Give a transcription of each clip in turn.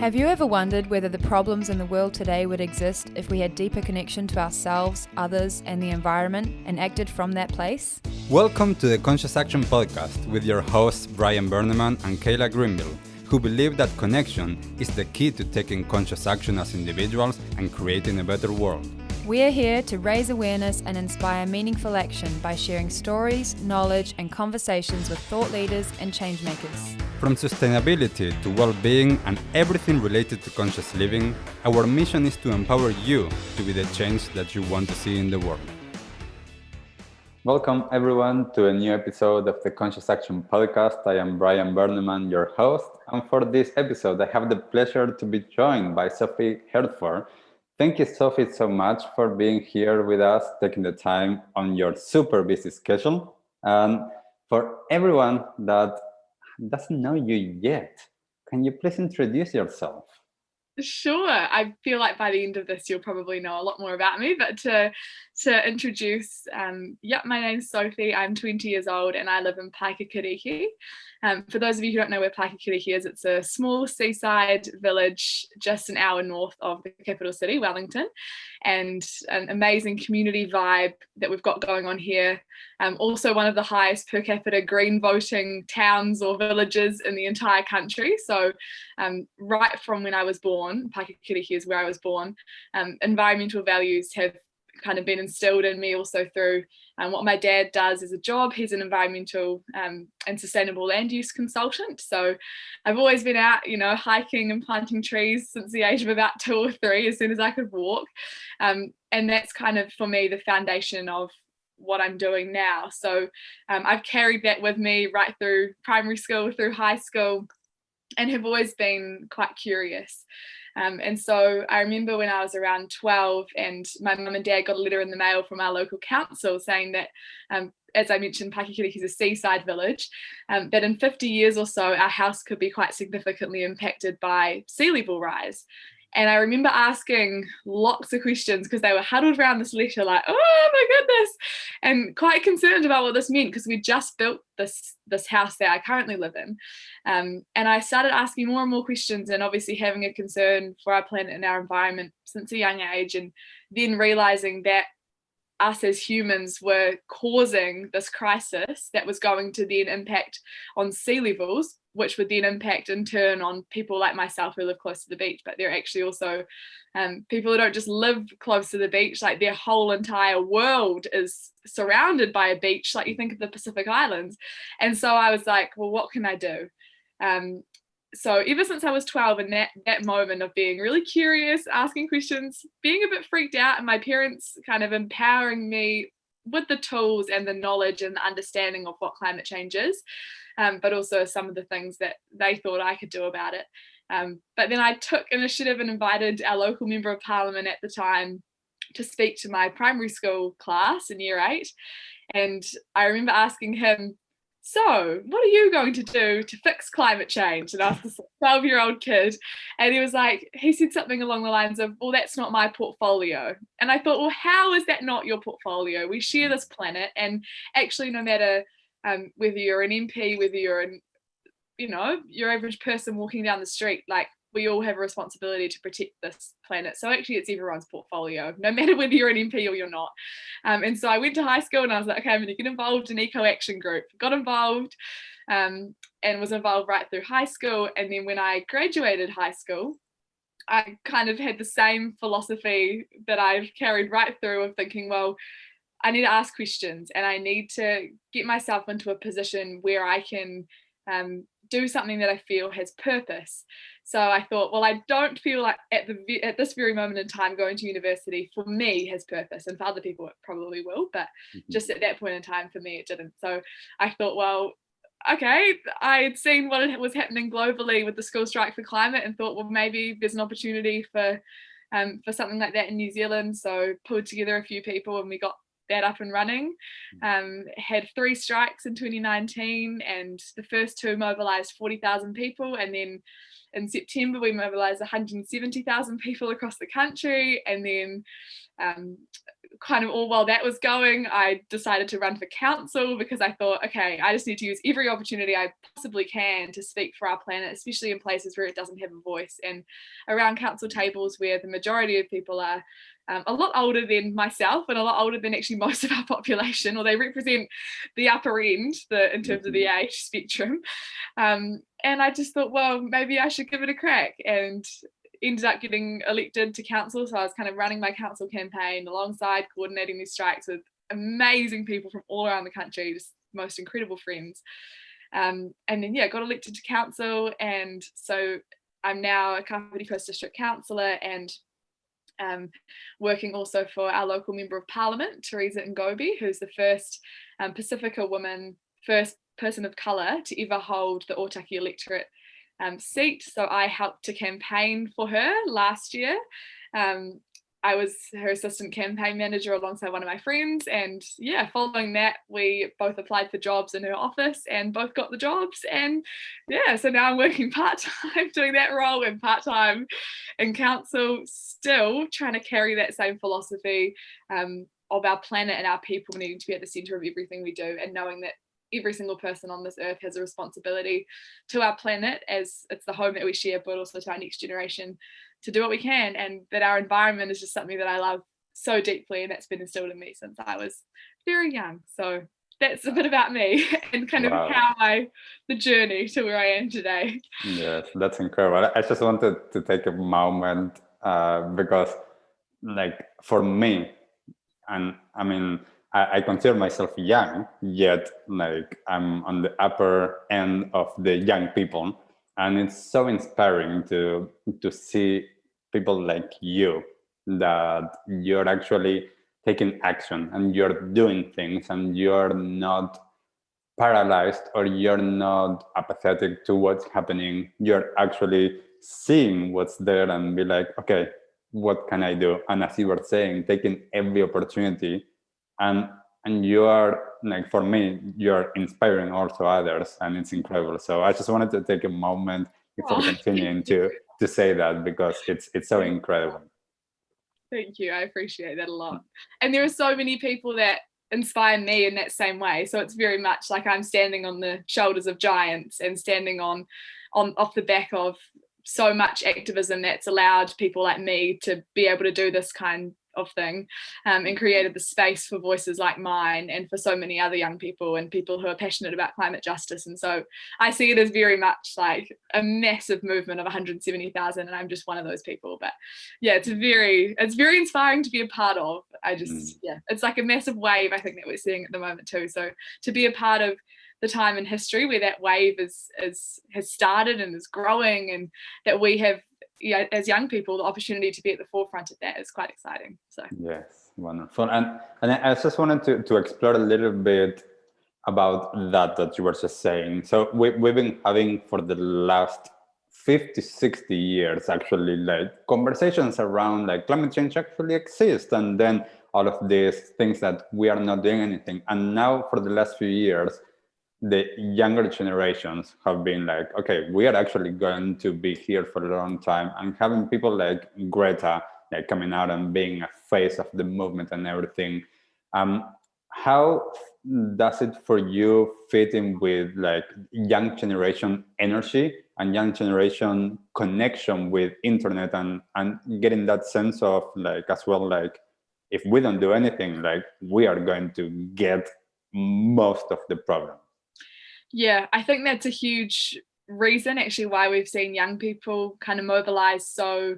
Have you ever wondered whether the problems in the world today would exist if we had deeper connection to ourselves, others, and the environment, and acted from that place? Welcome to the Conscious Action Podcast with your hosts Brian Berneman and Kayla Greenville, who believe that connection is the key to taking conscious action as individuals and creating a better world. We are here to raise awareness and inspire meaningful action by sharing stories, knowledge, and conversations with thought leaders and change makers. From sustainability to well-being and everything related to conscious living, our mission is to empower you to be the change that you want to see in the world. Welcome everyone to a new episode of the Conscious Action Podcast. I am Brian Berneman, your host, and for this episode I have the pleasure to be joined by Sophie Handford. Thank you, Sophie, so much for being here with us, taking the time on your super busy schedule. And for everyone that doesn't know you yet, can you please introduce yourself? Sure. I feel like by the end of this, you'll probably know a lot more about me, but to introduce, my name's Sophie. I'm 20 years old and I live in Kāpiti. For those of you who don't know where Kāpiti is, it's a small seaside village just an hour north of the capital city, Wellington, and an amazing community vibe that we've got going on here. Also one of the highest per capita green voting towns or villages in the entire country. So right from when I was born, Kāpiti is where I was born, environmental values have kind of been instilled in me also through what my dad does as a job. He's an environmental and sustainable land use consultant. So I've always been out, hiking and planting trees since the age of about 2 or 3, as soon as I could walk. And that's kind of, for me, the foundation of what I'm doing now. So I've carried that with me right through primary school, through high school, and have always been quite curious. And so I remember when I was around 12 and my mum and dad got a letter in the mail from our local council saying that, as I mentioned, Kāpiti is a seaside village, that in 50 years or so, our house could be quite significantly impacted by sea level rise. And I remember asking lots of questions because they were huddled around this letter like, oh my goodness, and quite concerned about what this meant because we just built this house that I currently live in. And I started asking more and more questions and obviously having a concern for our planet and our environment since a young age, and then realising that us as humans were causing this crisis that was going to then impact on sea levels, which would then impact in turn on people like myself who live close to the beach, but they're actually also people who don't just live close to the beach, like their whole entire world is surrounded by a beach, like you think of the Pacific Islands. And so I was like, well, what can I do? So ever since I was 12, and that moment of being really curious, asking questions, being a bit freaked out, and my parents kind of empowering me with the tools and the knowledge and the understanding of what climate change is, but also some of the things that they thought I could do about it. But then I took initiative and invited our local member of parliament at the time to speak to my primary school class in year 8. And I remember asking him, so what are you going to do to fix climate change? And I was this 12-year-old kid, and he said something along the lines of, well, that's not my portfolio. And I thought, well, how is that not your portfolio? We share this planet, and actually no matter whether you're an MP, whether you're your average person walking down the street, like we all have a responsibility to protect this planet. So actually it's everyone's portfolio, no matter whether you're an MP or you're not. And so I went to high school and I was like, okay, I'm going to get involved in eco action group. Got involved and was involved right through high school. And then when I graduated high school, I kind of had the same philosophy that I've carried right through of thinking, well, I need to ask questions and I need to get myself into a position where I can do something that I feel has purpose. So I thought, well, I don't feel like at this very moment in time going to university for me has purpose, and for other people it probably will, but just at that point in time for me it didn't. So I thought, well, okay, I had seen what was happening globally with the school strike for climate and thought, well, maybe there's an opportunity for something like that in New Zealand. So pulled together a few people and we got that up and running. Had 3 strikes in 2019, and the first 2 mobilized 40,000 people, and then in September we mobilized 170,000 people across the country, and then kind of all while that was going, I decided to run for council because I thought, okay, I just need to use every opportunity I possibly can to speak for our planet, especially in places where it doesn't have a voice, and around council tables where the majority of people are a lot older than myself and a lot older than actually most of our population, or they represent the upper end in terms of the age spectrum. And I just thought, well, maybe I should give it a crack, and ended up getting elected to council. So I was kind of running my council campaign alongside coordinating these strikes with amazing people from all around the country, just most incredible friends. And then, got elected to council. And so I'm now a Kāpiti Coast District Councillor, and working also for our local Member of Parliament, Teresa Ngobi, who's the first Pacifica woman, first person of colour to ever hold the Ōtaki electorate seat. So I helped to campaign for her last year. I was her assistant campaign manager alongside one of my friends, and following that we both applied for jobs in her office and both got the jobs, and so now I'm working part-time doing that role and part-time in council, still trying to carry that same philosophy of our planet and our people needing to be at the centre of everything we do, and knowing that every single person on this earth has a responsibility to our planet as it's the home that we share, but also to our next generation, to do what we can, and that our environment is just something that I love so deeply, and that's been instilled in me since I was very young. So that's a bit about me and kind of the journey to where I am today. Yes, that's incredible. I just wanted to take a moment because, like, for me, and I mean, I consider myself young, yet like I'm on the upper end of the young people, and it's so inspiring to see people like you, that you're actually taking action and you're doing things, and you're not paralyzed or you're not apathetic to what's happening. You're actually seeing what's there and be like, okay, what can I do? And as you were saying, taking every opportunity. And you are, like, for me, you're inspiring also others, and it's incredible. So I just wanted to take a moment before continuing to say that, because it's so incredible. Thank you. I appreciate that a lot. And there are so many people that inspire me in that same way. So it's very much like I'm standing on the shoulders of giants and standing on off the back of so much activism that's allowed people like me to be able to do this kind of thing, and created the space for voices like mine and for so many other young people and people who are passionate about climate justice. And so I see it as very much like a massive movement of 170,000, and I'm just one of those people. But it's very inspiring to be a part of. I just it's like a massive wave, I think, that we're seeing at the moment too. So to be a part of the time in history where that wave has started and is growing, and that we have, as young people, the opportunity to be at the forefront of that is quite exciting. So yes, wonderful. And I just wanted to explore a little bit about that you were just saying. So we've been having for the last 50, 60 years, actually, like conversations around like climate change actually exist, and then all of these things that we are not doing anything. And now for the last few years, the younger generations have been like, okay, we are actually going to be here for a long time, and having people like Greta like coming out and being a face of the movement and everything. How does it for you fit in with like young generation energy and young generation connection with internet, and getting that sense of like, as well, like if we don't do anything, like we are going to get most of the problem? Yeah, I think that's a huge reason actually why we've seen young people kind of mobilize so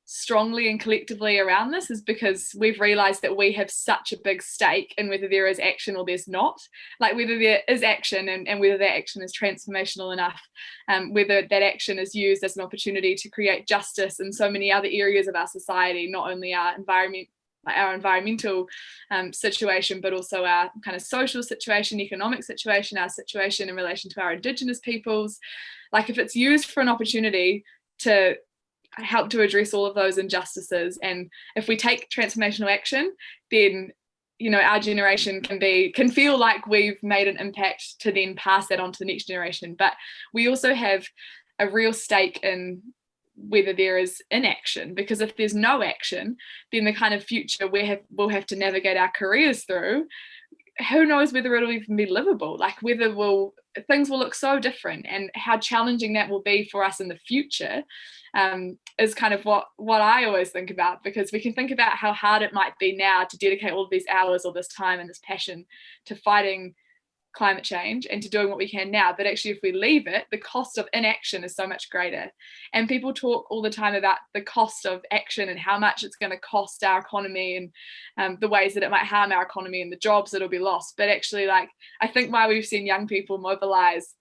strongly and collectively around this, is because we've realized that we have such a big stake in whether there is action or there's not, like whether there is action and whether that action is transformational enough, whether that action is used as an opportunity to create justice in so many other areas of our society, not only our environmental situation, but also our kind of social situation, economic situation, our situation in relation to our indigenous peoples. Like if it's used for an opportunity to help to address all of those injustices, and if we take transformational action, then our generation can feel like we've made an impact to then pass that on to the next generation. But we also have a real stake in whether there is inaction, because if there's no action, then the kind of future we'll have to navigate our careers through, who knows whether it'll even be livable, like whether things will look so different, and how challenging that will be for us in the future is kind of what I always think about, because we can think about how hard it might be now to dedicate all of these hours or this time and this passion to fighting climate change and to doing what we can now, but actually if we leave it, the cost of inaction is so much greater. And people talk all the time about the cost of action and how much it's going to cost our economy, and the ways that it might harm our economy and the jobs that'll be lost. But actually, like, I think why we've seen young people mobilize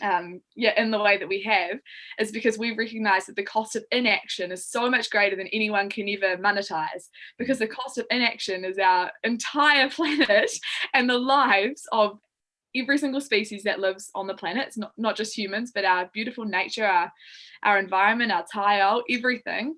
in the way that we have is because we've recognized that the cost of inaction is so much greater than anyone can ever monetize, because the cost of inaction is our entire planet and the lives of every single species that lives on the planet. It's not just humans, but our beautiful nature, our environment, our tile, everything.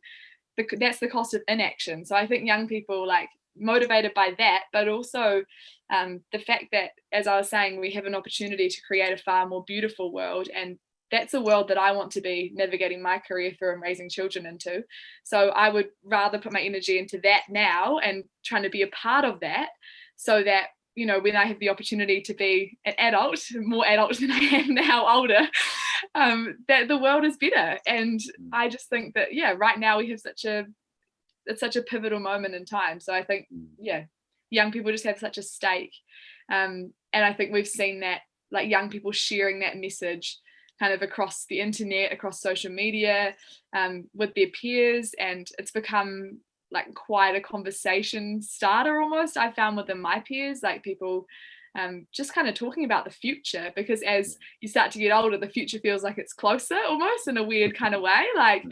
That's the cost of inaction. So I think young people, like, motivated by that, but also the fact that, as I was saying, we have an opportunity to create a far more beautiful world, and that's a world that I want to be navigating my career through and raising children into. So I would rather put my energy into that now and trying to be a part of that, so that, you know, when I have the opportunity to be an adult, more adult than I am now, older, that the world is better. And I just think that, right now we have it's such a pivotal moment in time. So I think, young people just have such a stake. And I think we've seen that, like, young people sharing that message kind of across the internet, across social media, with their peers. And it's become like quite a conversation starter almost, I found, within my peers, like people just kind of talking about the future, because as you start to get older, the future feels like it's closer almost in a weird kind of way. Like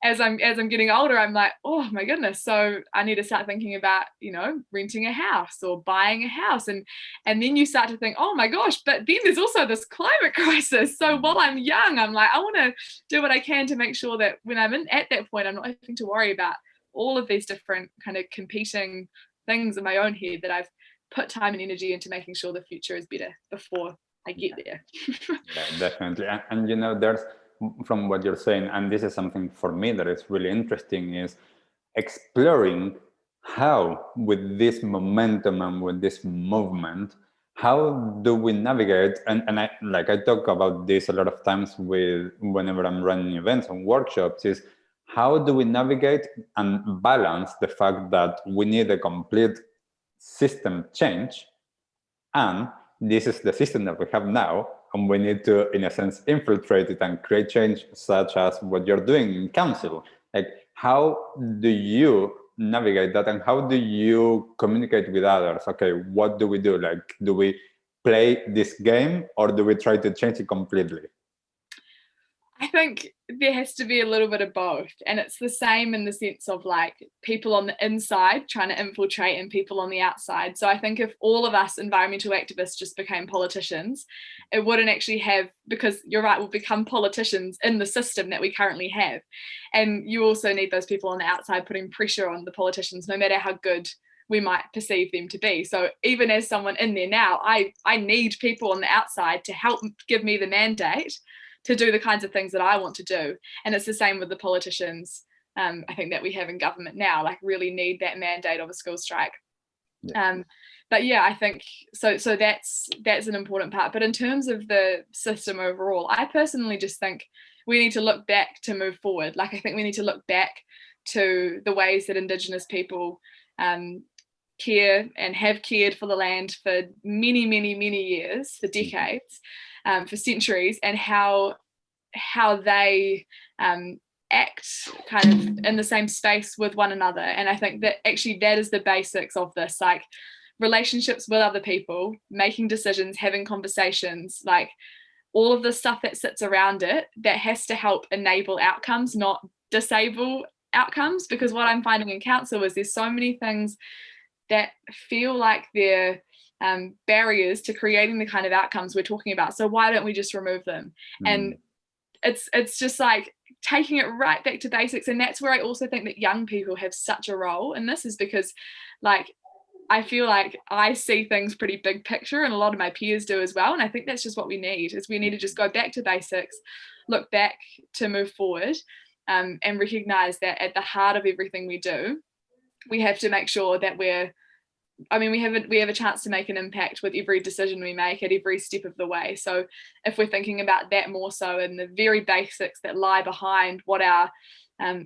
as I'm getting older, I'm like, oh my goodness, so I need to start thinking about, you know, renting a house or buying a house, and then you start to think, oh my gosh, but then there's also this climate crisis. So while I'm young, I'm like, I want to do what I can to make sure that when I'm at that point, I'm not having to worry about all of these different kind of competing things in my own head, that I've put time and energy into making sure the future is better before I get there. Definitely. And you know, there's, from what you're saying, and this is something for me that is really interesting, is exploring how, with this momentum and with this movement, how do we navigate? And I talk about this a lot of times whenever I'm running events and workshops, is how do we navigate and balance the fact that we need a complete system change, and this is the system that we have now, and we need to, in a sense, infiltrate it and create change, such as what you're doing in council. Like, how do you navigate that, and how do you communicate with others? Okay, what do we do? Like, do we play this game, or do we try to change it completely? I think there has to be a little bit of both, and it's the same in the sense of, like, people on the inside trying to infiltrate and people on the outside. So I think if all of us environmental activists just became politicians, it wouldn't actually have, because you're right, we'll become politicians in the system that we currently have. And you also need those people on the outside putting pressure on the politicians, no matter how good we might perceive them to be. So even as someone in there now, I need people on the outside to help give me the mandate to do the kinds of things that I want to do. And it's the same with the politicians, I think, that we have in government now, like, really need that mandate of a school strike. But yeah, I think so that's an important part. But in terms of the system overall, I personally just think we need to look back to move forward. Like, I think we need to look back to the ways that Indigenous people care and have cared for the land for many, many, many years, for decades, for centuries, and how they act kind of in the same space with one another. And I think that actually that is the basics of this, like, relationships with other people, making decisions, having conversations, like, all of the stuff that sits around it, that has to help enable outcomes, not disable outcomes. Because what I'm finding in council is there's so many things that feel like they're barriers to creating the kind of outcomes we're talking about. So why don't we just remove them? And it's just like taking it right back to basics. And that's where I also think that young people have such a role in this, is because, like, I feel like I see things pretty big picture, and a lot of my peers do as well. And I think that's just what we need, is we need to just go back to basics, look back to move forward. and recognize that at the heart of everything we do, we have to make sure that we have a chance to make an impact with every decision we make at every step of the way. So if we're thinking about that more so in the very basics that lie behind what our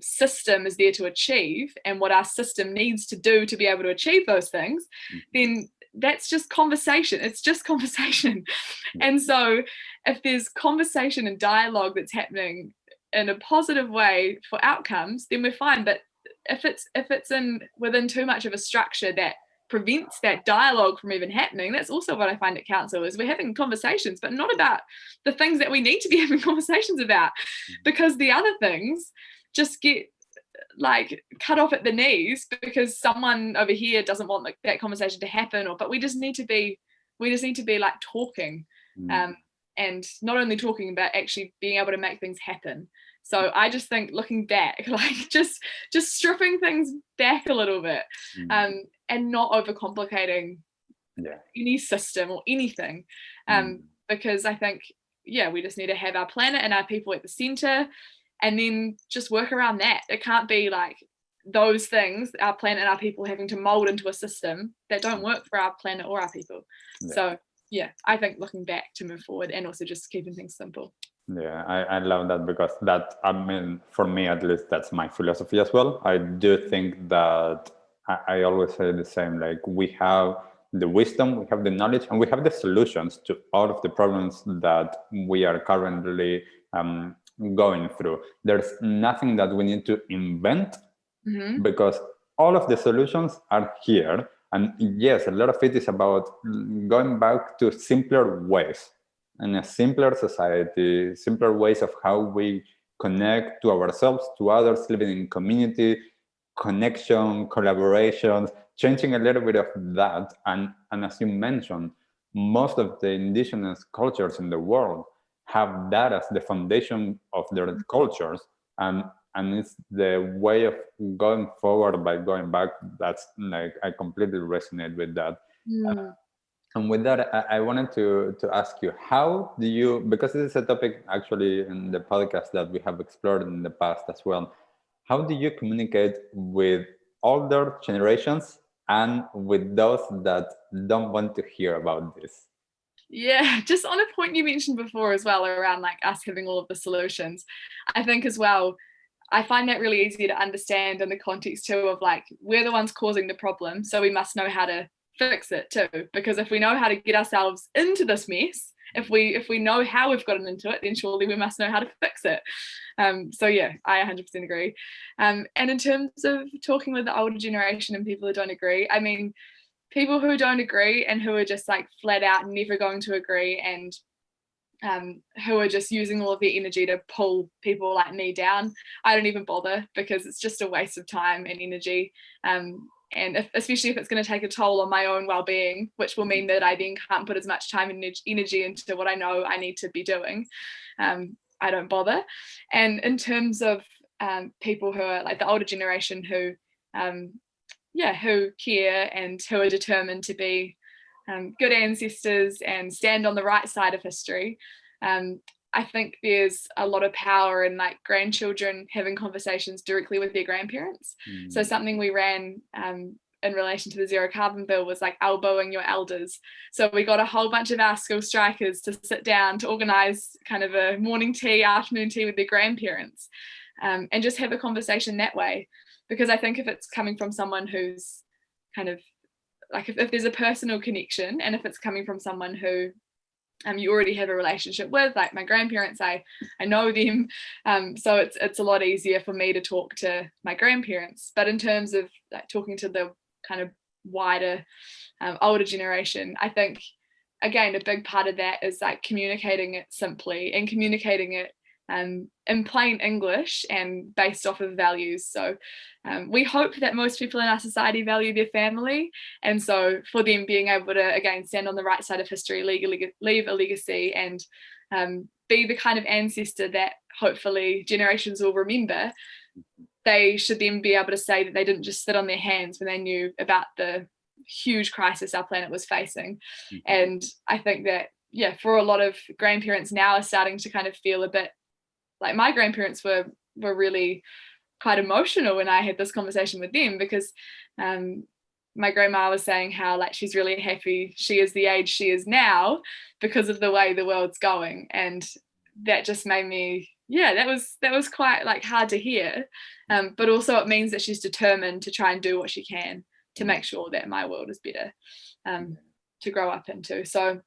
system is there to achieve and what our system needs to do to be able to achieve those things, then that's just conversation. It's just conversation. And so if there's conversation and dialogue that's happening in a positive way for outcomes, then we're fine. But if it's within too much of a structure that prevents that dialogue from even happening, that's also what I find at council, is we're having conversations, but not about the things that we need to be having conversations about, because the other things just get like cut off at the knees because someone over here doesn't want that conversation to happen, but we just need to be like talking, and not only talking, but actually being able to make things happen. So I just think, looking back, like just stripping things back a little bit, and not overcomplicating any system or anything, because I think, we just need to have our planet and our people at the center, and then just work around that. It can't be like those things, our planet and our people, having to mold into a system that don't work for our planet or our people. So I think looking back to move forward, and also just keeping things simple. Yeah, I love that, because that, I mean, for me at least, that's my philosophy as well. I do think that I always say the same, like we have the wisdom, we have the knowledge, and we have the solutions to all of the problems that we are currently going through. There's nothing that we need to invent, because all of the solutions are here. And yes, a lot of it is about going back to simpler ways, and a simpler society, simpler ways of how we connect to ourselves, to others, living in community, connection, collaborations, changing a little bit of that. And as you mentioned, most of the indigenous cultures in the world have that as the foundation of their cultures. And it's the way of going forward by going back. That's like, I completely resonate with that. And with that, I wanted to ask you, how do you, because this is a topic actually in the podcast that we have explored in the past as well, how do you communicate with older generations and with those that don't want to hear about this? Yeah, just on a point you mentioned before as well, around like us having all of the solutions, I think as well, I find that really easy to understand in the context too of like, we're the ones causing the problem, so we must know how to fix it too, because if we know how to get ourselves into this mess, if we know how we've gotten into it, then surely we must know how to fix it. So yeah, I 100% agree. And in terms of talking with the older generation and people who don't agree, I mean, people who don't agree and who are just like flat out never going to agree, and who are just using all of their energy to pull people like me down, I don't even bother, because it's just a waste of time and energy. And especially if it's going to take a toll on my own well-being, which will mean that I then can't put as much time and energy into what I know I need to be doing, I don't bother. And in terms of people who are like the older generation who care and who are determined to be good ancestors and stand on the right side of history, I think there's a lot of power in like grandchildren having conversations directly with their grandparents. So something we ran in relation to the Zero Carbon Bill was like elbowing your elders. So we got a whole bunch of our school strikers to sit down to organise kind of a morning tea, afternoon tea with their grandparents, and just have a conversation that way. Because I think if it's coming from someone who's kind of like, if there's a personal connection, and if it's coming from someone who you already have a relationship with, like my grandparents, I know them, so it's a lot easier for me to talk to my grandparents. But in terms of like talking to the kind of wider older generation, I think again a big part of that is like communicating it simply and communicating it in plain English and based off of values. So we hope that most people in our society value their family, and so for them being able to again stand on the right side of history, leave a legacy, and be the kind of ancestor that hopefully generations will remember, they should then be able to say that they didn't just sit on their hands when they knew about the huge crisis our planet was facing. And I think that for a lot of grandparents now are starting to kind of feel a bit like my grandparents were were really quite emotional when I had this conversation with them, because my grandma was saying how like she's really happy she is the age she is now because of the way the world's going, and that just made me, that was quite like hard to hear, but also it means that she's determined to try and do what she can to make sure that my world is better to grow up into. So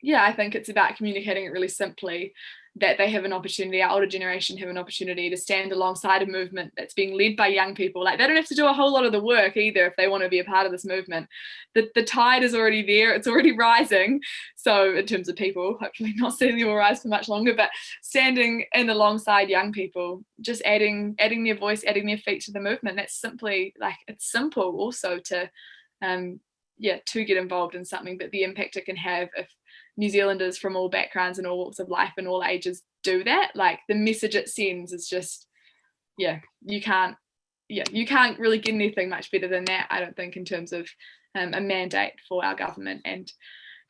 I think it's about communicating it really simply, that they have an opportunity, our older generation have an opportunity to stand alongside a movement that's being led by young people. Like, they don't have to do a whole lot of the work either if they want to be a part of this movement. The tide is already there, it's already rising. So in terms of people, hopefully not seeing them will rise for much longer, but standing in alongside young people, just adding their voice, adding their feet to the movement. That's simply, like, it's simple also to get involved in something, but the impact it can have if New Zealanders from all backgrounds and all walks of life and all ages do that, like, the message it sends is just, you can't really get anything much better than that, I don't think, in terms of a mandate for our government and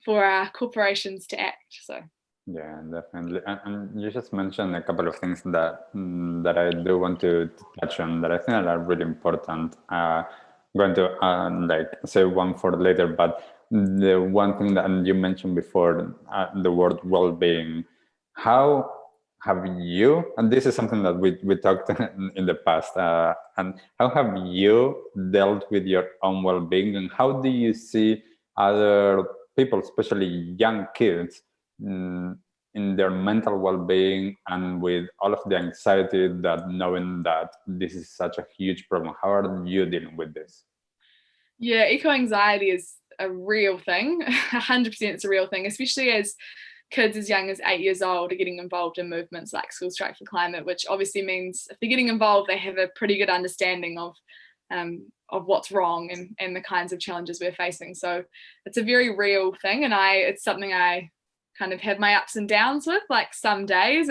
for our corporations to act. So yeah, definitely. And you just mentioned a couple of things that I do want to touch on that I think are really important. Going to say one for later, but the one thing that you mentioned before, the word well-being. How have you, and this is something that we talked in the past, and how have you dealt with your own well-being, and how do you see other people, especially young kids, in their mental well-being and with all of the anxiety that knowing that this is such a huge problem? How are you dealing with this? Yeah, eco-anxiety is a real thing. 100% it's a real thing, especially as kids as young as 8 years old are getting involved in movements like School Strike for Climate, which obviously means if they're getting involved, they have a pretty good understanding of what's wrong and the kinds of challenges we're facing. So it's a very real thing, and it's something I kind of have my ups and downs with. Like, some days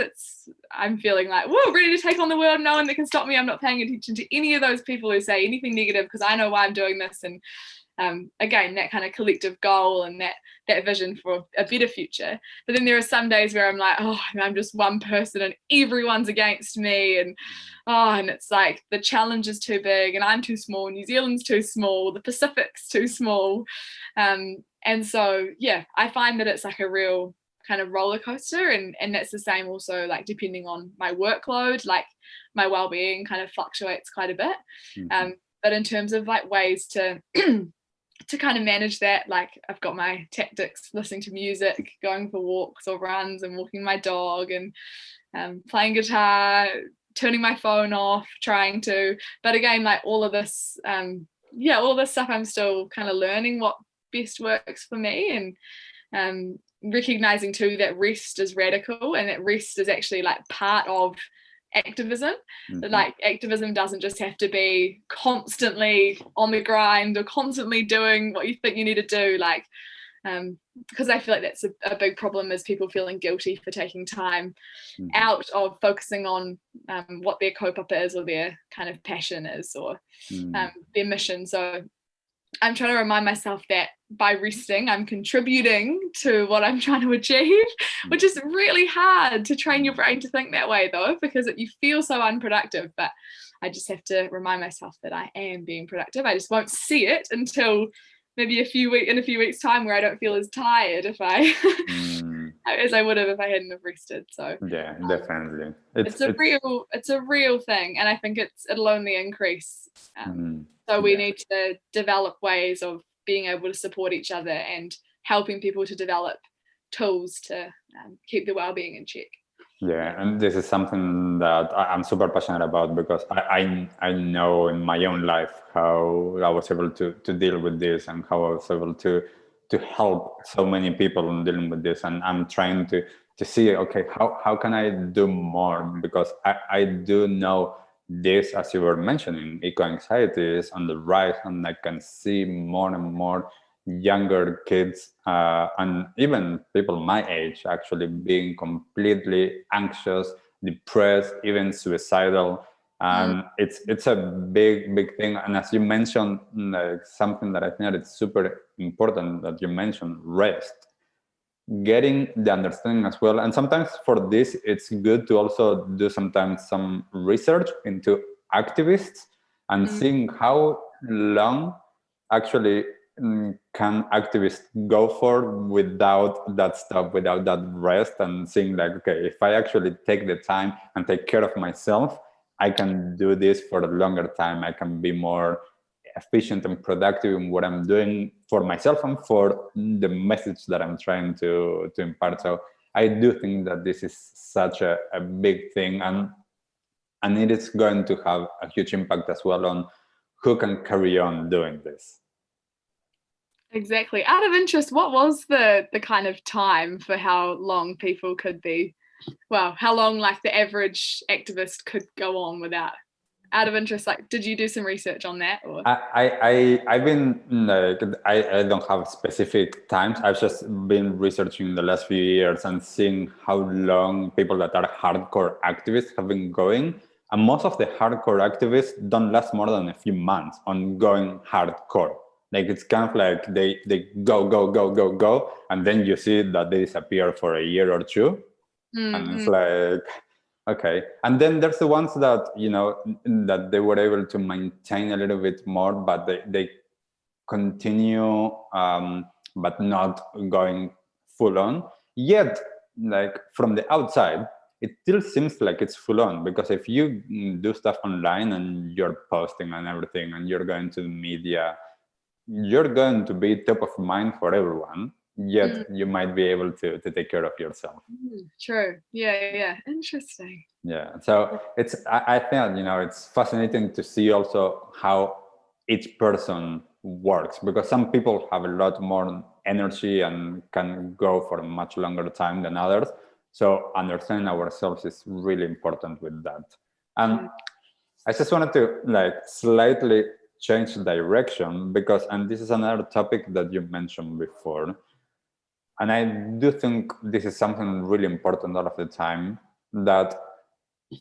I'm feeling like, whoa, ready to take on the world, no one that can stop me. I'm not paying attention to any of those people who say anything negative because I know why I'm doing this. And again, that kind of collective goal and that vision for a better future. But then there are some days where I'm like, oh, I'm just one person and everyone's against me, and it's like the challenge is too big and I'm too small, New Zealand's too small, the Pacific's too small. And so, I find that it's like a real kind of roller coaster, and that's the same also, like, depending on my workload, like my well-being kind of fluctuates quite a bit. Mm-hmm. But in terms of like ways to to kind of manage that, like, I've got my tactics: listening to music, going for walks or runs, and walking my dog, and playing guitar, turning my phone off, but again, like, all of this stuff, I'm still kind of learning what best works for me, and recognizing too that rest is radical, and that rest is actually like part of activism. Mm-hmm. Like, activism doesn't just have to be constantly on the grind or constantly doing what you think you need to do, like, because I feel like that's a big problem, is people feeling guilty for taking time out of focusing on what their cope-up is, or their kind of passion is, or their mission. So I'm trying to remind myself that by resting, I'm contributing to what I'm trying to achieve, which is really hard to train your brain to think that way, though, because you feel so unproductive. But I just have to remind myself that I am being productive. I just won't see it until maybe in a few weeks' time, where I don't feel as tired as I would have if I hadn't have rested. So definitely, it's a real thing, and I think it'll only increase. So we need to develop ways of being able to support each other and helping people to develop tools to keep the well-being in check. Yeah, and this is something that I'm super passionate about, because I know in my own life how I was able to deal with this, and how I was able to help so many people in dealing with this. And I'm trying to see, okay, how can I do more? Because I do know this, as you were mentioning, eco-anxiety is on the rise, and I can see more and more younger kids and even people my age actually being completely anxious, depressed, even suicidal. And it's a big thing. And as you mentioned, like, something that I think that it's super important that you mentioned, rest. getting the understanding as well. And sometimes for this, it's good to also do sometimes some research into activists and seeing how long actually can activists go for without that stuff, without that rest, and seeing like, okay, if I actually take the time and take care of myself, I can do this for a longer time. I can be more efficient and productive in what I'm doing for myself and for the message that I'm trying to impart. So I do think that this is such a big thing, and it is going to have a huge impact as well on who can carry on doing this. Exactly. Out of interest, what was the kind of time for how long people could be, well, how long like the average activist could go on without? Out of interest, like, did you do some research on that? Or I've been like, I don't have specific times. I've just been researching the last few years and seeing how long people that are hardcore activists have been going. And most of the hardcore activists don't last more than a few months on going hardcore. Like, it's kind of like they go, and then you see that they disappear for a year or two. And it's like, okay. And then there's the ones that, you know, that they were able to maintain a little bit more, but they continue, but not going full on. Yet, like, from the outside, it still seems like it's full on, because if you do stuff online and you're posting and everything and you're going to the media, you're going to be top of mind for everyone. Yet you might be able to take care of yourself. True. Yeah. Interesting. Yeah. So I think, you know, it's fascinating to see also how each person works, because some people have a lot more energy and can go for a much longer time than others. So understanding ourselves is really important with that. And I just wanted to like slightly change direction, because, and this is another topic that you mentioned before, and I do think this is something really important all of the time, that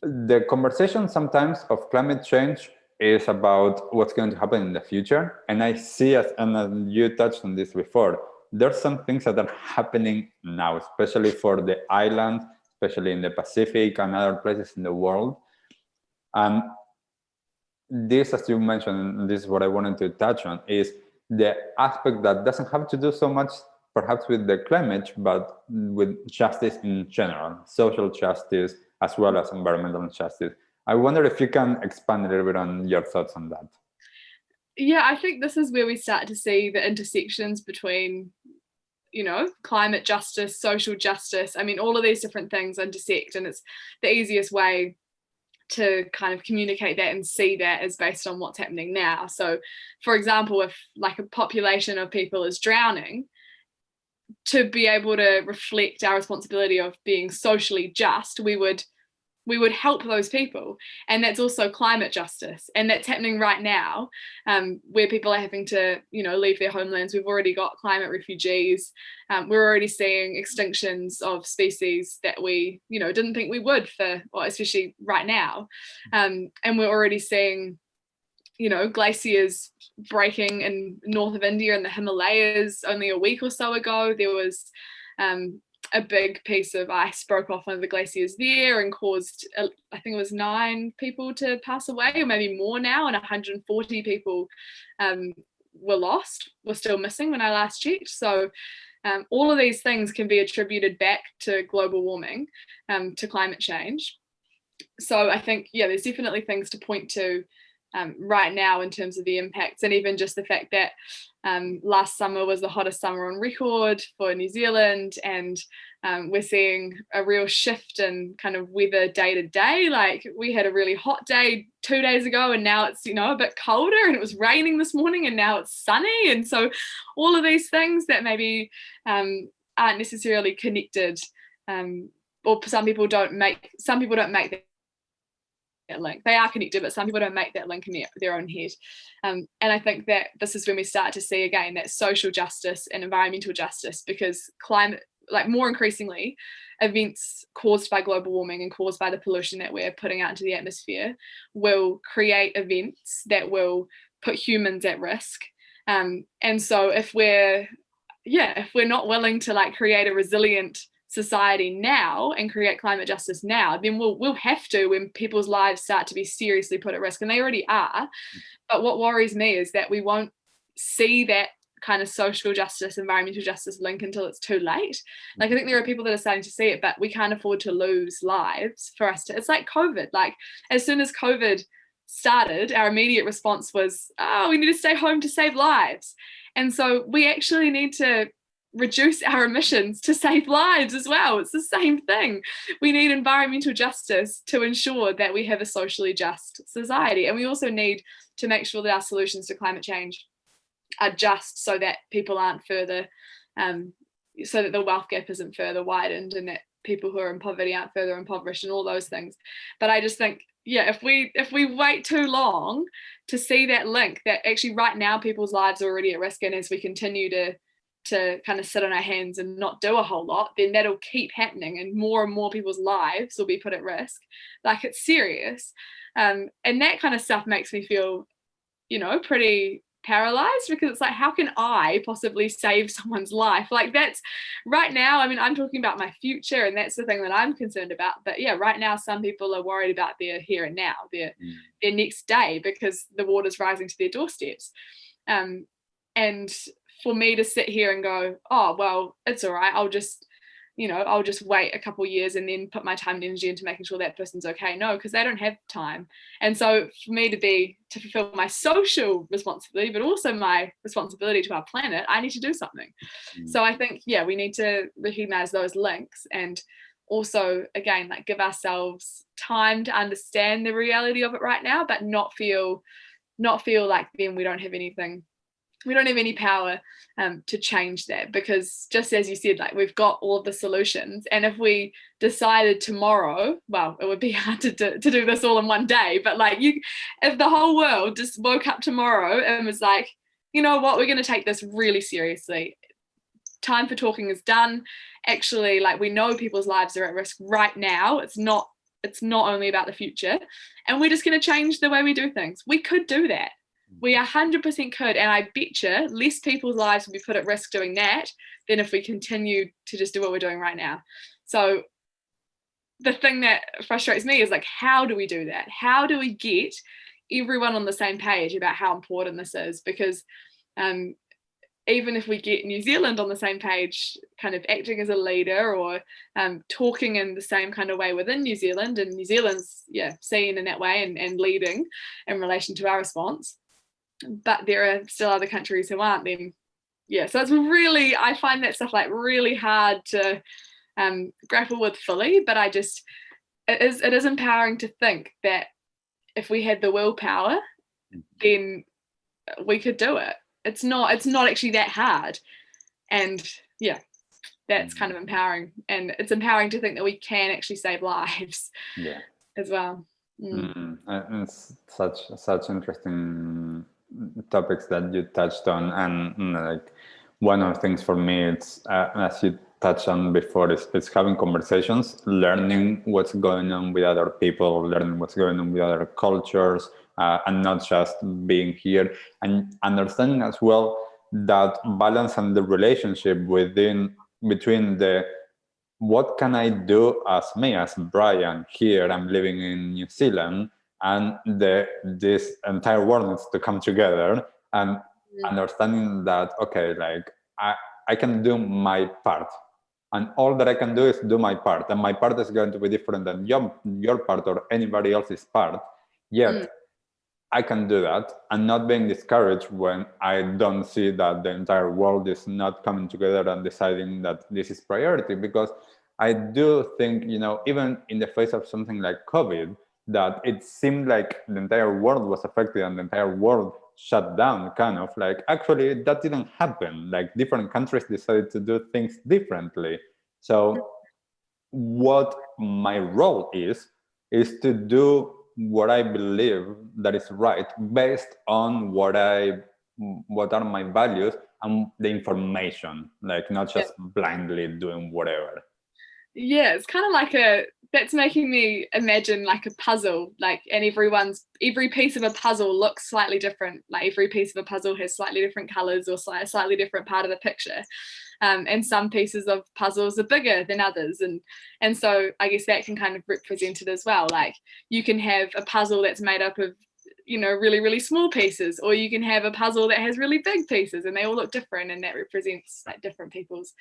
the conversation sometimes of climate change is about what's going to happen in the future. And I see, and you touched on this before, there's some things that are happening now, especially for the island, especially in the Pacific and other places in the world. This, as you mentioned, this is what I wanted to touch on, is the aspect that doesn't have to do so much perhaps with the climate, but with justice in general, social justice, as well as environmental justice. I wonder if you can expand a little bit on your thoughts on that. Yeah, I think this is where we start to see the intersections between, you know, climate justice, social justice. I mean, all of these different things intersect, and it's the easiest way to kind of communicate that and see that is based on what's happening now. So, for example, if like a population of people is drowning, to be able to reflect our responsibility of being socially just, we would help those people. And that's also climate justice, and that's happening right now, where people are having to, you know, leave their homelands. We've already got climate refugees. We're already seeing extinctions of species that we, you know, didn't think we would, especially right now, and we're already seeing, you know, glaciers breaking in north of India and the Himalayas. Only a week or so ago, there was a big piece of ice broke off one of the glaciers there and caused, I think it was 9 people to pass away, or maybe more now, and 140 people were still missing when I last checked. So all of these things can be attributed back to global warming, to climate change. So I think, yeah, there's definitely things to point to right now in terms of the impacts, and even just the fact that last summer was the hottest summer on record for New Zealand, and we're seeing a real shift in kind of weather day to day. Like, we had a really hot day 2 days ago, and now it's, you know, a bit colder, and it was raining this morning, and now it's sunny. And so all of these things that maybe aren't necessarily connected, or some people don't make that link. They are connected, but some people don't make that link in their own head. And I think that this is when we start to see again that social justice and environmental justice, because climate, like more increasingly, events caused by global warming and caused by the pollution that we're putting out into the atmosphere will create events that will put humans at risk. And so if we're if we're not willing to like create a resilient society now and create climate justice now, then we'll have to when people's lives start to be seriously put at risk, and they already are. But what worries me is that we won't see that kind of social justice, environmental justice link until it's too late. Like, I think there are people that are starting to see it, but we can't afford to lose lives for us to. It's like COVID. Like, as soon as COVID started, our immediate response was, oh, we need to stay home to save lives. And so we actually need to reduce our emissions to save lives as well. It's the same thing. We need environmental justice to ensure that we have a socially just society. And we also need to make sure that our solutions to climate change are just, so that people aren't further, so that the wealth gap isn't further widened, and that people who are in poverty aren't further impoverished, and all those things. But I just think, if we wait too long to see that link, that actually right now people's lives are already at risk, and as we continue to kind of sit on our hands and not do a whole lot, then that'll keep happening, and more people's lives will be put at risk. Like, it's serious. And that kind of stuff makes me feel, pretty paralyzed, because it's like, how can I possibly save someone's life? Like, that's right now, I mean, I'm talking about my future, and that's the thing that I'm concerned about. But right now some people are worried about their here and now, their next day, because the water's rising to their doorsteps. And for me to sit here and go, oh, well, it's all right, I'll just wait a couple of years and then put my time and energy into making sure that person's okay. No, because they don't have time. And so for me to fulfill my social responsibility, but also my responsibility to our planet, I need to do something. So I think, we need to recognize those links, and also, again, like, give ourselves time to understand the reality of it right now, but not feel like then we don't have any power to change that. Because just as you said, like, we've got all of the solutions, and if we decided tomorrow, well, it would be hard to do this all in one day, but like, if the whole world just woke up tomorrow and was like, you know what, we're going to take this really seriously, time for talking is done, actually, like, we know people's lives are at risk right now, it's not only about the future, and we're just going to change the way we do things. We could do that. We 100% could, and I bet you less people's lives will be put at risk doing that than if we continue to just do what we're doing right now. So the thing that frustrates me is, like, how do we do that? How do we get everyone on the same page about how important this is? Because even if we get New Zealand on the same page, kind of acting as a leader, or talking in the same kind of way within New Zealand, and New Zealand's seen in that way and leading in relation to our response, but there are still other countries who aren't, then so it's really, I find that stuff like really hard to grapple with fully. But it is empowering to think that if we had the willpower, then we could do it. It's not actually that hard, and that's kind of empowering, and it's empowering to think that we can actually save lives as well. It's such interesting topics that you touched on, and like, one of the things for me, it's as you touched on before, it's having conversations, learning what's going on with other people, learning what's going on with other cultures, and not just being here, and understanding as well that balance and the relationship between the what can I do as me, as Brian here, I'm living in New Zealand, and this entire world needs to come together, and understanding that, okay, like, I can do my part, and all that I can do is do my part, and my part is going to be different than your part or anybody else's part, yet I can do that, and not being discouraged when I don't see that the entire world is not coming together and deciding that this is priority. Because I do think, even in the face of something like COVID, that it seemed like the entire world was affected and the entire world shut down, kind of like, actually that didn't happen. Like, different countries decided to do things differently. So what my role is to do what I believe that is right, based on what are my values and the information, like, not just blindly doing whatever. It's kind of like that's making me imagine like a puzzle, like, and every piece of a puzzle looks slightly different. Like every piece of a puzzle has slightly different colors or slightly different part of the picture. And some pieces of puzzles are bigger than others. And so I guess that can kind of represent it as well. Like you can have a puzzle that's made up of, really, really small pieces, or you can have a puzzle that has really big pieces and they all look different, and that represents like different people's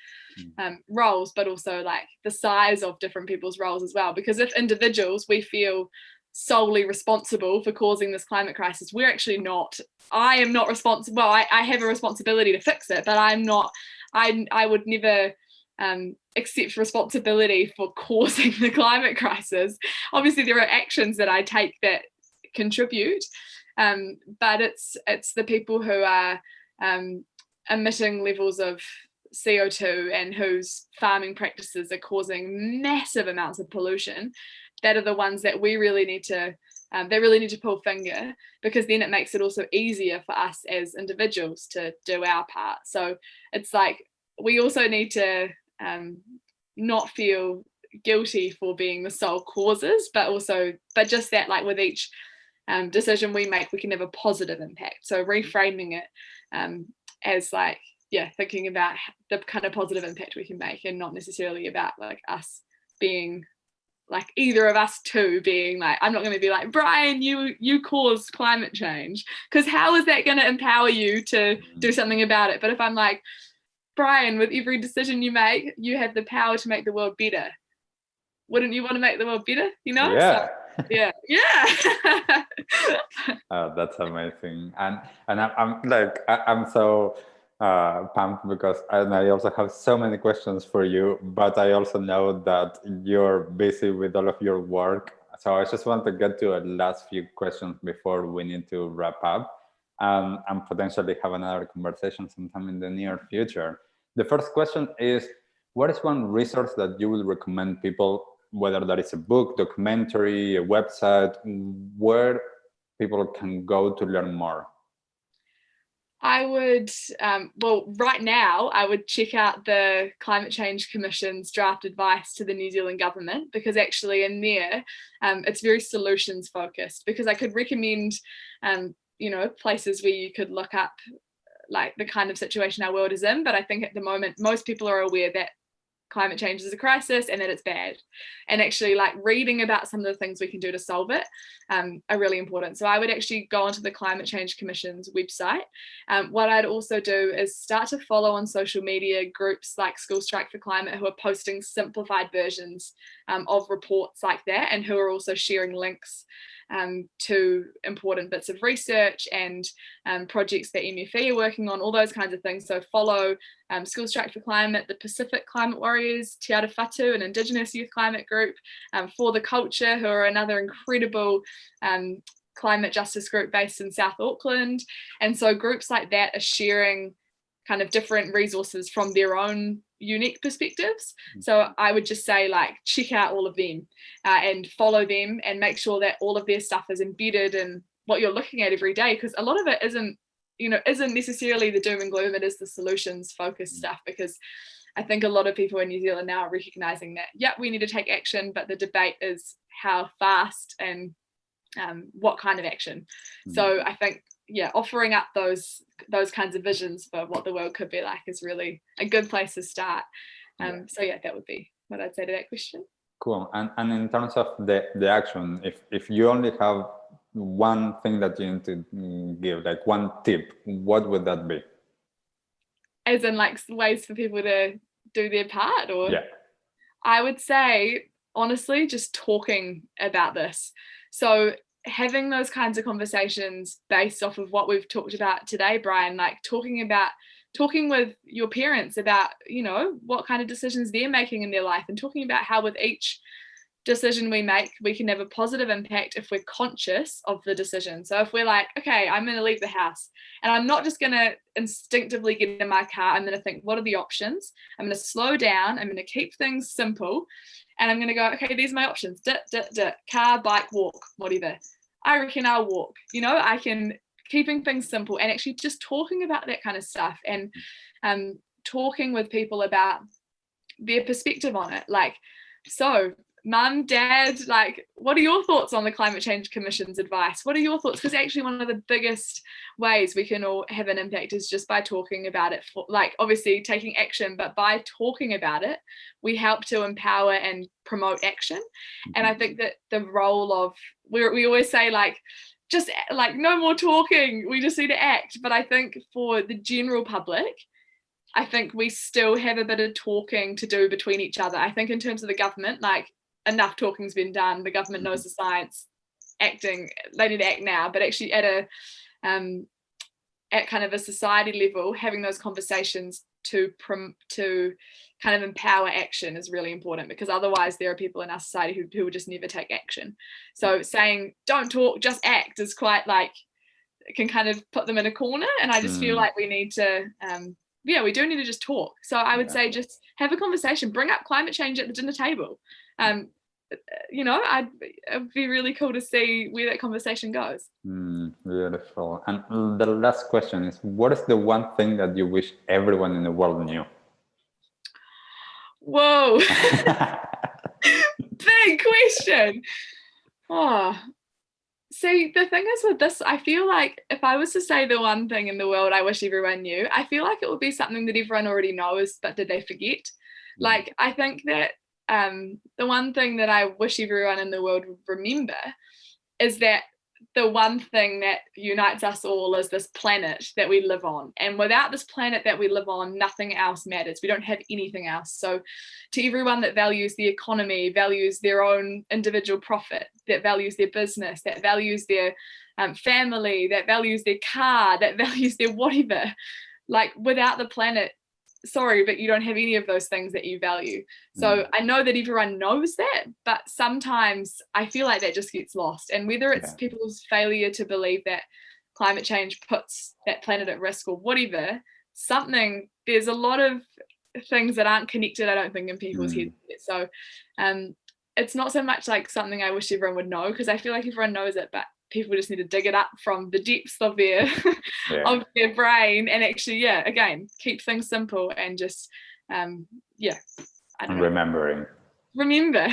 roles, but also like the size of different people's roles as well. Because if individuals, we feel solely responsible for causing this climate crisis, we're actually not. I am not responsible. Well, I have a responsibility to fix it, but I'm not. I would never accept responsibility for causing the climate crisis. Obviously, there are actions that I take that contribute, but it's the people who are emitting levels of CO2 and whose farming practices are causing massive amounts of pollution that are the ones that we really need to pull finger, because then it makes it also easier for us as individuals to do our part. So it's like we also need to not feel guilty for being the sole causes, but just that, like with each decision we make, we can have a positive impact. So reframing it as like, thinking about the kind of positive impact we can make, and not necessarily about like us being like either of us two being like, I'm not going to be like, Brian, you caused climate change, because how is that going to empower you to do something about it? But if I'm like, Brian, with every decision you make, you have the power to make the world better, wouldn't you want to make the world better? Yeah. So, yeah. That's amazing. And I'm so pumped, because I also have so many questions for you, but I also know that you're busy with all of your work. So I just want to get to a last few questions before we need to wrap up, and potentially have another conversation sometime in the near future. The first question is, what is one resource that you will recommend people, whether that is a book, documentary, a website, where people can go to learn more? I would, right now, I would check out the Climate Change Commission's draft advice to the New Zealand government, because actually in there, it's very solutions focused, because I could recommend, places where you could look up like the kind of situation our world is in. But I think at the moment, most people are aware that climate change is a crisis and that it's bad, and actually like reading about some of the things we can do to solve it are really important. So I would actually go onto the Climate Change Commission's website. What I'd also do is start to follow on social media groups like School Strike for Climate, who are posting simplified versions of reports like that, and who are also sharing links to important bits of research and projects that MFE are working on, all those kinds of things. So follow School Strike for Climate, the Pacific Climate Warriors, Te Ara Whatu, an indigenous youth climate group, For the Culture, who are another incredible climate justice group based in South Auckland. And so groups like that are sharing kind of different resources from their own unique perspectives. So I would just say, like, check out all of them and follow them, and make sure that all of their stuff is embedded in what you're looking at every day, because a lot of it isn't necessarily the doom and gloom. It is the solutions focused stuff, because I think a lot of people in New Zealand now are recognizing that, we need to take action, but the debate is how fast and what kind of action. So I think, offering up those kinds of visions for what the world could be like is really a good place to start. So that would be what I'd say to that question. Cool. And in terms of the action, if you only have one thing that you need to give, like one tip, what would that be? As in like ways for people to do their part? Or I would say, honestly, just talking about this. So having those kinds of conversations based off of what we've talked about today, Brian, like talking with your parents about, what kind of decisions they're making in their life, and talking about how with each decision we make, we can have a positive impact if we're conscious of the decision. So if we're like, okay, I'm going to leave the house, and I'm not just going to instinctively get in my car, I'm going to think, what are the options? I'm going to slow down, I'm going to keep things simple, and I'm going to go, okay, these are my options, car, bike, walk, whatever. I reckon I'll walk. I can, keeping things simple, and actually just talking about that kind of stuff, and talking with people about their perspective on it. Like, so Mum, Dad, like, what are your thoughts on the Climate Change Commission's advice? What are your thoughts? Because actually one of the biggest ways we can all have an impact is just by talking about it, obviously taking action, but by talking about it, we help to empower and promote action. And I think that the role of, we always say just no more talking, we just need to act. But I think for the general public, I think we still have a bit of talking to do between each other. I think in terms of the government, enough talking's been done. The government knows the science, acting, they need to act now. But actually at kind of a society level, having those conversations to kind of empower action is really important, because otherwise there are people in our society who will just never take action. So saying don't talk, just act is quite it can kind of put them in a corner. And I just feel like we need to we do need to just talk. So I would say just have a conversation, bring up climate change at the dinner table. It'd be really cool to see where that conversation goes. Beautiful. And the last question is, what is the one thing that you wish everyone in the world knew? Whoa. Big question. See, the thing is with this, I feel like if I was to say the one thing in the world I wish everyone knew, I feel like it would be something that everyone already knows, but did they forget? I think that the one thing that I wish everyone in the world would remember is that the one thing that unites us all is this planet that we live on. And without this planet that we live on, nothing else matters. We don't have anything else. So to everyone that values the economy, values their own individual profit, that values their business, that values their family, that values their car, that values their whatever, without the planet, sorry, but you don't have any of those things that you value. So I know that everyone knows that, but sometimes I feel like that just gets lost. And whether it's people's failure to believe that climate change puts that planet at risk or whatever, there's a lot of things that aren't connected, I don't think, in people's heads. So it's not so much something I wish everyone would know, because I feel like everyone knows it, but people just need to dig it up from the depths of their of their brain, and actually again keep things simple and just I don't know. Remember. Remember.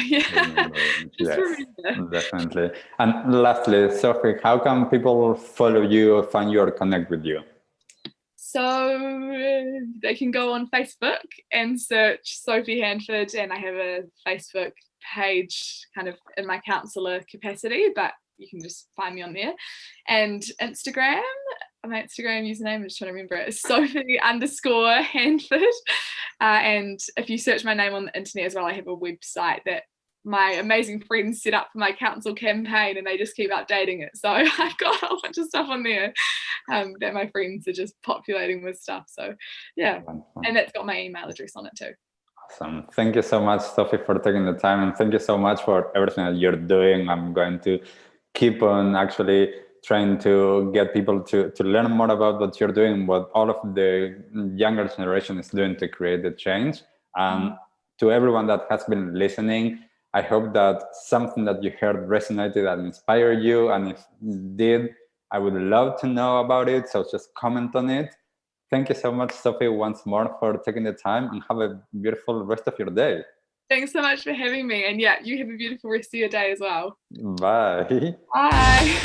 Definitely. And lastly, Sophie, how can people follow you or find you or connect with you? So they can go on Facebook and search Sophie Handford, and I have a Facebook page kind of in my councillor capacity, but you can just find me on there. And Instagram, my Instagram username, I'm just trying to remember it, is Sophie_Handford. And if you search my name on the internet as well, I have a website that my amazing friends set up for my council campaign, and they just keep updating it. So I've got a whole bunch of stuff on there that my friends are just populating with stuff. So and that's got my email address on it too. Awesome. Thank you so much, Sophie, for taking the time, and thank you so much for everything that you're doing. I'm going to keep on actually trying to get people to learn more about what you're doing, what all of the younger generation is doing to create the change. And to everyone that has been listening, I hope that something that you heard resonated and inspired you. And if it did, I would love to know about it. So just comment on it. Thank you so much, Sophie, once more for taking the time, and have a beautiful rest of your day. Thanks so much for having me. And you have a beautiful rest of your day as well. Bye. Bye.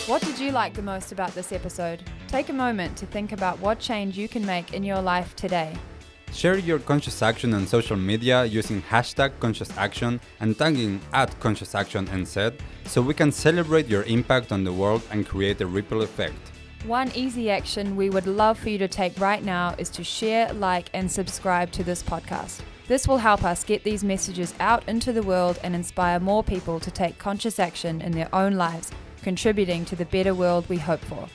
What did you like the most about this episode? Take a moment to think about what change you can make in your life today. Share your conscious action on social media using #ConsciousAction and tagging @ConsciousActionNZ so we can celebrate your impact on the world and create a ripple effect. One easy action we would love for you to take right now is to share, like, and subscribe to this podcast. This will help us get these messages out into the world and inspire more people to take conscious action in their own lives, contributing to the better world we hope for.